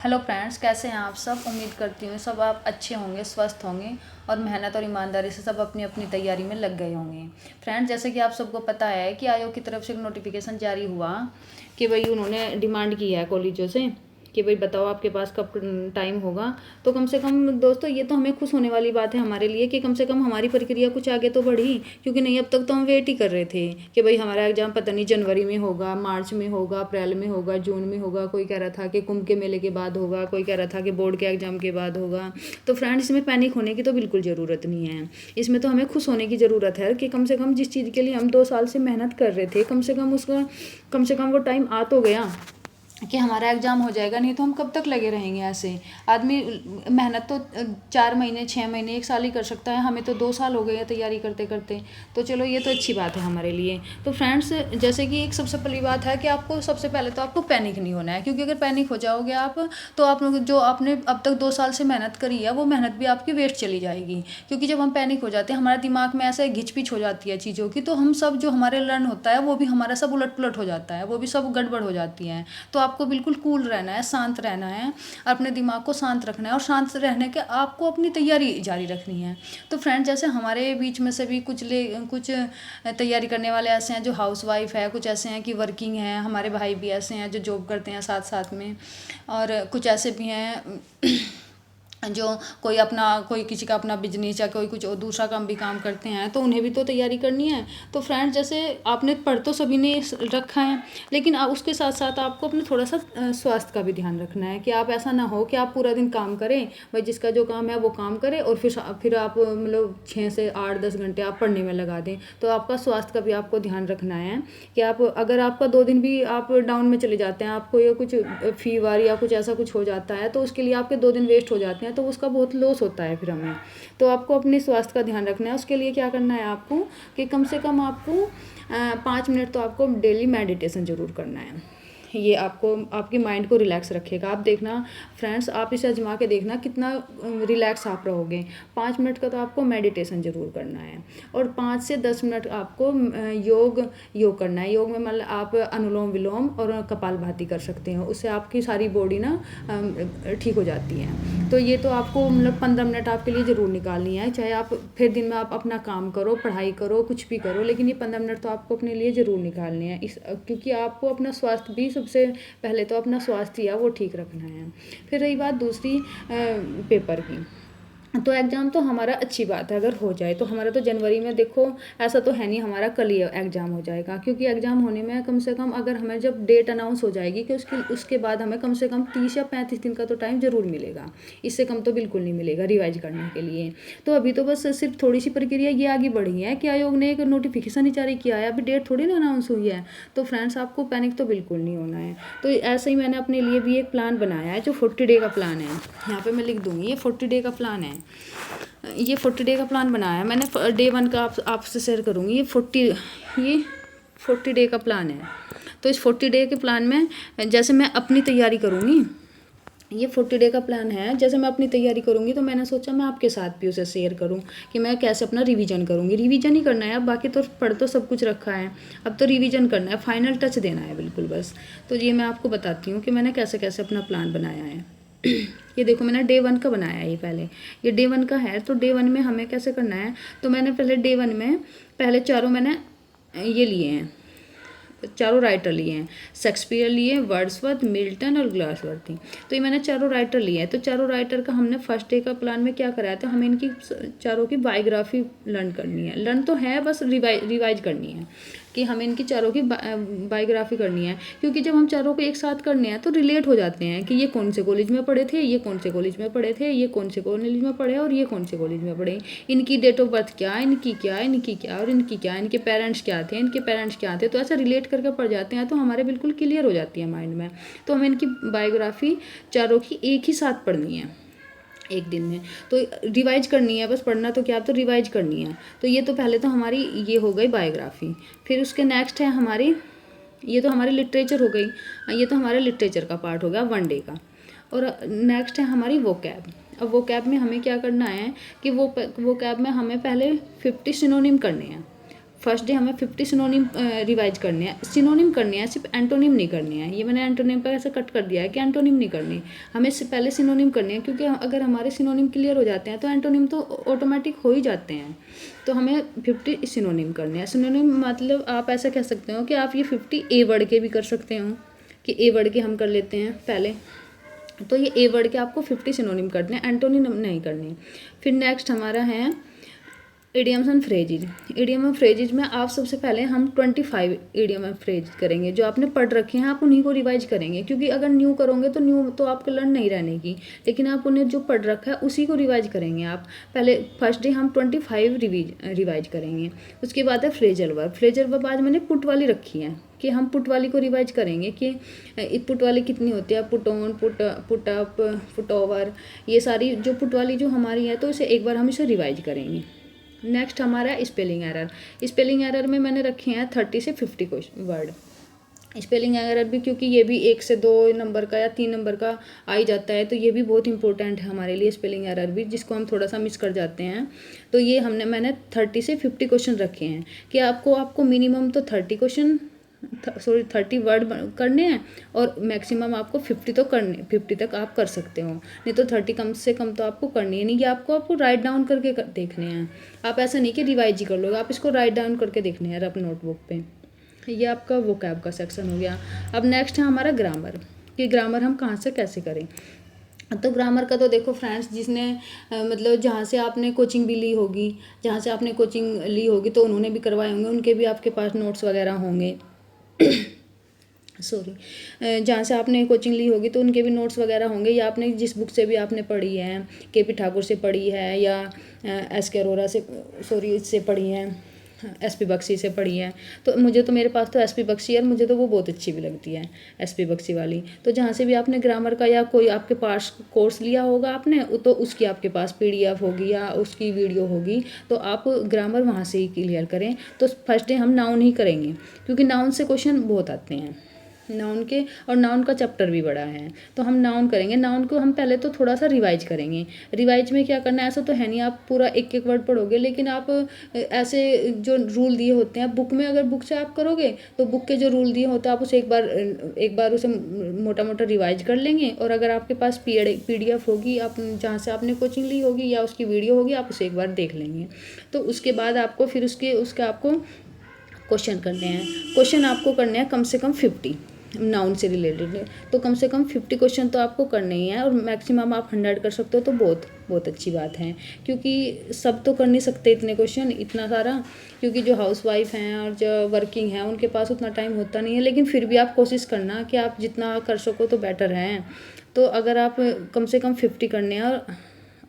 Hello friends, कैसे हैं आप सब। उम्मीद करती हूँ सब आप अच्छे होंगे, स्वस्थ होंगे और मेहनत और ईमानदारी से सब अपनी अपनी तैयारी में लग गए होंगे। फ्रेंड्स, जैसे कि आप सबको पता है कि आयोग की तरफ से एक नोटिफिकेशन जारी हुआ कि भाई उन्होंने डिमांड की है कॉलेजों से कि भाई बताओ आपके पास कब टाइम होगा। तो कम से कम दोस्तों ये तो हमें खुश होने वाली बात है हमारे लिए कि कम से कम हमारी प्रक्रिया कुछ आगे तो बढ़ी, क्योंकि नहीं अब तक तो हम वेट ही कर रहे थे कि भाई हमारा एग्ज़ाम पता नहीं जनवरी में होगा, मार्च में होगा, अप्रैल में होगा, जून में होगा। कोई कह रहा था कि कुंभ के मेले के बाद होगा, कोई कह रहा था कि बोर्ड के एग्ज़ाम के बाद होगा। तो फ्रेंड्स, इसमें पैनिक होने की तो बिल्कुल ज़रूरत नहीं है। इसमें तो हमें खुश होने की ज़रूरत है कि कम से कम जिस चीज़ के लिए हम 2 साल से मेहनत कर रहे थे, कम से कम वो टाइम आ तो गया कि हमारा एग्ज़ाम हो जाएगा। नहीं तो हम कब तक लगे रहेंगे ऐसे। आदमी मेहनत तो 4 महीने, 6 महीने, 1 साल ही कर सकता है, हमें तो 2 साल हो गए हैं तैयारी करते करते। तो चलो ये तो अच्छी बात है हमारे लिए। तो फ्रेंड्स, जैसे कि एक सबसे पहली बात है कि आपको सबसे पहले तो आपको पैनिक नहीं होना है, क्योंकि अगर पैनिक हो जाओगे आप तो आप जो आपने अब तक 2 साल से मेहनत करी है वो मेहनत भी आपकी वेस्ट चली जाएगी। क्योंकि जब हम पैनिक हो जाते हैं हमारे दिमाग में ऐसे घिचपिच हो जाती है चीज़ों की, तो हम सब जो हमारे लर्न होता है वो भी हमारा सब उलट पुलट हो जाता है, वो भी सब गड़बड़ हो जाती है। तो आपको बिल्कुल कूल रहना है, शांत रहना है, अपने दिमाग को शांत रखना है और शांत रहने के आपको अपनी तैयारी जारी रखनी है। तो फ्रेंड्स, जैसे हमारे बीच में से भी कुछ तैयारी करने वाले ऐसे हैं जो हाउस वाइफ है, कुछ ऐसे हैं कि वर्किंग हैं, हमारे भाई भी ऐसे हैं जो जॉब करते हैं साथ साथ में, और कुछ ऐसे भी हैं जो कोई किसी का अपना बिजनेस या कोई कुछ और दूसरा काम करते हैं, तो उन्हें भी तो तैयारी करनी है। तो फ्रेंड्स, जैसे आपने पढ़ तो सभी ने रखा है, लेकिन उसके साथ साथ आपको अपने थोड़ा सा स्वास्थ्य का भी ध्यान रखना है कि आप ऐसा ना हो कि आप पूरा दिन काम करें, भाई जिसका जो काम है वो काम करे और फिर आप मतलब 6 से 8 10 घंटे आप पढ़ने में लगा दें। तो आपका स्वास्थ्य का भी आपको ध्यान रखना है कि आप अगर आपका 2 दिन भी आप डाउन में चले जाते हैं, आपको ये कुछ फीवर या कुछ ऐसा कुछ हो जाता है, तो उसके लिए आपके 2 दिन वेस्ट हो जाते हैं, तो उसका बहुत लॉस होता है फिर हमें। तो आपको अपने स्वास्थ्य का ध्यान रखना है। उसके लिए क्या करना है आपको कि कम से कम आपको 5 मिनट तो आपको डेली मेडिटेशन ज़रूर करना है। ये आपको आपके माइंड को रिलैक्स रखेगा। आप देखना फ्रेंड्स, आप इसे आजमा के देखना कितना रिलैक्स आप रहोगे। 5 मिनट का तो आपको मेडिटेशन ज़रूर करना है और 5 से 10 मिनट आपको योग करना है। योग में मतलब आप अनुलोम विलोम और कपालभाति कर सकते हो, उससे आपकी सारी बॉडी ना ठीक हो जाती है। तो ये तो आपको मतलब 15 मिनट आपके लिए ज़रूर निकालनी है, चाहे आप फिर दिन में आप अपना काम करो, पढ़ाई करो, कुछ भी करो, लेकिन ये 15 मिनट तो आपको अपने लिए ज़रूर निकालने हैं। क्योंकि आपको अपना स्वास्थ्य भी सबसे पहले तो अपना स्वास्थ्य है वो ठीक रखना है। फिर रही बात दूसरी पेपर की, तो एग्ज़ाम तो हमारा अच्छी बात है अगर हो जाए, तो हमारा तो जनवरी में देखो ऐसा तो है नहीं हमारा कल ही एग्ज़ाम हो जाएगा, क्योंकि एग्ज़ाम होने में कम से कम अगर हमें जब डेट अनाउंस हो जाएगी कि उसके बाद हमें कम से कम 30 या 35 दिन का तो टाइम ज़रूर मिलेगा। इससे कम तो बिल्कुल नहीं मिलेगा रिवाइज करने के लिए। तो अभी तो बस सिर्फ थोड़ी सी प्रक्रिया ये आगे बढ़ी है कि आयोग ने एक नोटिफिकेशन ही जारी किया है, अभी डेट थोड़ी ना अनाउंस हुई है। तो फ्रेंड्स, आपको पैनिक तो बिल्कुल नहीं होना है। तो ऐसे ही मैंने अपने लिए भी एक प्लान बनाया है जो 40 डे का प्लान है। यहाँ पे मैं लिख दूँगी, ये 40 डे का प्लान है। ये 40 डे का प्लान बनाया है मैंने। डे 1 का आपसे शेयर करूँगी। ये 40 डे का प्लान है। तो इस 40 डे के प्लान में जैसे मैं अपनी तैयारी करूँगी, ये 40 डे का प्लान है, जैसे मैं अपनी तैयारी करूँगी तो मैंने सोचा मैं आपके साथ भी उसे शेयर करूँ कि मैं कैसे अपना रिवीजन करूँगी। रिवीजन ही करना है, अब बाकी तो पढ़ तो सब कुछ रखा है, अब तो रिवीजन करना है, फाइनल टच देना है बिल्कुल बस। तो ये मैं आपको बताती हूँ कि मैंने कैसे कैसे अपना प्लान बनाया है। ये देखो, मैंने डे 1 का बनाया है। ये पहले ये डे 1 का है। तो डे 1 में हमें कैसे करना है, तो मैंने पहले डे 1 में पहले चारों मैंने ये लिए हैं, चारों राइटर लिए हैं। शेक्सपियर लिए, वर्ड्सवर्थ, मिल्टन और ग्लासवर्दी। तो ये मैंने चारों राइटर लिए हैं। तो चारों राइटर का हमने फर्स्ट डे का प्लान में क्या कराया था, हमें इनकी चारों की बायोग्राफी लर्न करनी है। लर्न तो है, बस रिवाइज करनी है कि हमें इनकी चारों की बायोग्राफी करनी है। क्योंकि जब हम चारों को एक साथ करने हैं तो रिलेट हो जाते हैं कि ये कौन से कॉलेज में पढ़े थे, ये कौन से कॉलेज में पढ़े थे, ये कौन से कॉलेज में पढ़े और ये कौन से कॉलेज में पढ़े, इनकी डेट ऑफ बर्थ क्या, इनकी क्या, इनकी क्या और इनकी क्या, इनके पेरेंट्स क्या थे, इनके पेरेंट्स क्या थे। तो ऐसा रिलेट करके पढ़ जाते हैं तो हमारे बिल्कुल क्लियर हो जाती है माइंड में। तो हमें इनकी बायोग्राफी चारों की एक ही साथ पढ़नी है एक दिन में। तो रिवाइज करनी है, बस पढ़ना तो क्या, तो रिवाइज करनी है। तो ये तो पहले तो हमारी ये हो गई बायोग्राफी। फिर उसके नेक्स्ट है हमारी, ये तो हमारी लिटरेचर हो गई, ये तो हमारे लिटरेचर का पार्ट हो गया 1 डे का। और नेक्स्ट है हमारी वोकैब। अब वोकैब में हमें क्या करना है कि वो कैब में हमें पहले 50 सिनोनिम करने हैं। फर्स्ट डे हमें 50 सिनोनिम रिवाइज करने हैं, सिनोनिम करने हैं, सिर्फ एंटोनिम नहीं करने हैं। ये मैंने एंटोनिम पर ऐसे कट कर दिया है कि एंटोनिम नहीं करनी, हमें पहले सिनोनिम करनी है, क्योंकि अगर हमारे सिनोनिम क्लियर हो जाते हैं तो एंटोनिम तो ऑटोमेटिक हो ही जाते हैं। तो हमें 50 सिनोनिम करने हैं। सिनोनिम मतलब आप ऐसा कह सकते हो कि आप ये 50 ए वर्ड के भी कर सकते हो, कि ए वर्ड के हम कर लेते हैं पहले। तो ये ए वर्ड के आपको 50 सिनोनिम करने हैं, एंटोनिम नहीं करनी। फिर नेक्स्ट हमारा है idioms and phrases. Idiom and phrases में आप सबसे पहले हम 25 इडियम एंड फ्रेज करेंगे, जो आपने पढ़ रखे हैं आप उन्हीं को रिवाइज करेंगे, क्योंकि अगर न्यू करोगे तो न्यू तो आपके लर्न नहीं रहने की, लेकिन आप उन्हें जो पढ़ रखा है उसी को रिवाइज करेंगे आप। पहले फर्स्ट डे हम 25 रिवाइज करेंगे। उसके बाद है फ्रेजल वर्ब। फ्रेजल वर्ब आज मैंने पुट वाली रखी है कि हम पुट वाली को रिवाइज करेंगे कि पुट वाली कितनी होती है, put on, put up, put over, ये सारी जो पुट वाली जो हमारी है, तो इसे एक बार हम इसे रिवाइज करेंगे। नेक्स्ट हमारा स्पेलिंग एरर। स्पेलिंग एरर में मैंने रखे हैं 30 से 50 क्वेश्चन वर्ड। स्पेलिंग एरर भी क्योंकि ये भी 1 से 2 नंबर का या 3 नंबर का आ ही जाता है, तो ये भी बहुत इंपॉर्टेंट है हमारे लिए स्पेलिंग एरर भी, जिसको हम थोड़ा सा मिस कर जाते हैं। तो ये मैंने 30 से 50 क्वेश्चन रखे हैं कि आपको मिनिमम तो 30 वर्ड करने हैं, और मैक्सिमम आपको 50 तक आप कर सकते हो, नहीं तो 30 कम से कम तो आपको करनी है नहीं। कि आपको राइट डाउन करके देखने हैं, आप ऐसा नहीं कि रिवाइज ही कर लोगे, आप इसको राइट डाउन करके देखने हैं अपने नोटबुक पे। ये आपका वोकैब का सेक्शन हो गया। अब नेक्स्ट है हमारा ग्रामर, कि ग्रामर हम कहाँ से कैसे करें। तो ग्रामर का तो देखो फ्रेंड्स, जिसने मतलब जहाँ से आपने कोचिंग भी ली होगी, तो उन्होंने भी करवाए होंगे, उनके भी आपके पास नोट्स वगैरह होंगे। सॉरी, जहाँ से आपने कोचिंग ली होगी तो उनके भी नोट्स वगैरह होंगे, या आपने जिस बुक से भी आपने पढ़ी है, के पी ठाकुर से पढ़ी है, या एस के अरोरा से इससे पढ़ी है, एस पी बख्शी से पढ़ी है। तो मेरे पास तो एस पी बख्शी है, और मुझे तो वो बहुत अच्छी भी लगती है, एस पी बख्शी वाली। तो जहाँ से भी आपने ग्रामर का या कोई आपके पास कोर्स लिया होगा आपने, तो उसकी आपके पास PDF होगी या उसकी वीडियो होगी, तो आप ग्रामर वहाँ से ही क्लियर करें। तो फर्स्ट डे हम नाउन ही करेंगे, क्योंकि नाउन से क्वेश्चन बहुत आते हैं नाउन के, और नाउन का चैप्टर भी बड़ा है, तो हम नाउन करेंगे। नाउन को हम पहले तो थोड़ा सा रिवाइज करेंगे। रिवाइज में क्या करना है, ऐसा तो है नहीं आप पूरा एक एक वर्ड पढ़ोगे, लेकिन आप ऐसे जो रूल दिए होते हैं बुक में, अगर बुक से आप करोगे तो बुक के जो रूल दिए होते हैं आप उसे एक बार उसे मोटा मोटा रिवाइज कर लेंगे। और अगर आपके पास PDF होगी, आप जहाँ से आपने कोचिंग ली होगी या उसकी वीडियो होगी, आप उसे एक बार देख लेंगे। तो उसके बाद आपको फिर उसके आपको क्वेश्चन करने हैं। क्वेश्चन आपको करने हैं कम से कम 50 नाउन से रिलेटेड है, तो कम से कम 50 क्वेश्चन तो आपको करने ही हैं, और मैक्सिमम आप 100 कर सकते हो तो बहुत बहुत अच्छी बात है, क्योंकि सब तो कर नहीं सकते इतने क्वेश्चन, इतना सारा, क्योंकि जो हाउसवाइफ हैं और जो वर्किंग हैं उनके पास उतना टाइम होता नहीं है। लेकिन फिर भी आप कोशिश करना कि आप जितना कर सको तो बेटर है। तो अगर आप कम से कम 50 करने हैं,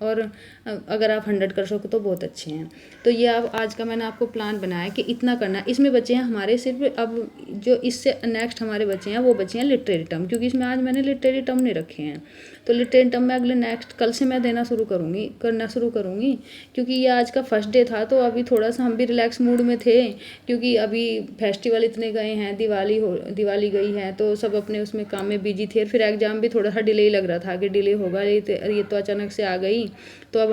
और अगर आप 100 कर सको तो बहुत अच्छे हैं। तो ये आप आज का मैंने आपको प्लान बनाया कि इतना करना है। इसमें बचे हैं हमारे सिर्फ, अब जो इससे नेक्स्ट हमारे बचे हैं वो बचे हैं लिटरेरी टर्म, क्योंकि इसमें आज मैंने लिटरेरी टर्म नहीं रखे हैं। तो लिटरेरी टर्म में अगले नेक्स्ट कल से मैं करना शुरू करूँगी, क्योंकि ये आज का फर्स्ट डे था, तो अभी थोड़ा सा हम भी रिलैक्स मूड में थे, क्योंकि अभी फेस्टिवल इतने गए हैं, दिवाली गई है, तो सब अपने उसमें काम में बिजी थे। फिर एग्ज़ाम भी थोड़ा सा डिले ही लग रहा था कि डिले होगा, ये तो अचानक से आ गई। तो अब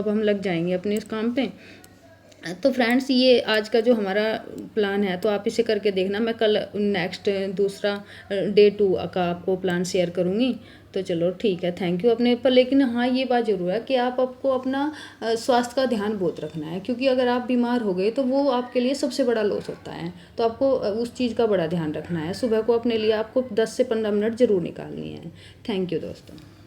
हम लग जाएंगे अपने इस काम पे। तो फ्रेंड्स, ये आज का जो हमारा प्लान है, तो आप इसे करके देखना। मैं कल नेक्स्ट दूसरा डे 2 का आपको प्लान शेयर करूँगी। तो चलो ठीक है, थैंक यू अपने पर। लेकिन हाँ, ये बात ज़रूर है कि आपको अपना स्वास्थ्य का ध्यान बहुत रखना है, क्योंकि अगर आप बीमार हो गए तो वो आपके लिए सबसे बड़ा लॉस होता है। तो आपको उस चीज़ का बड़ा ध्यान रखना है। सुबह को अपने लिए आपको 10 से 15 मिनट ज़रूर निकालनी है। थैंक यू दोस्तों।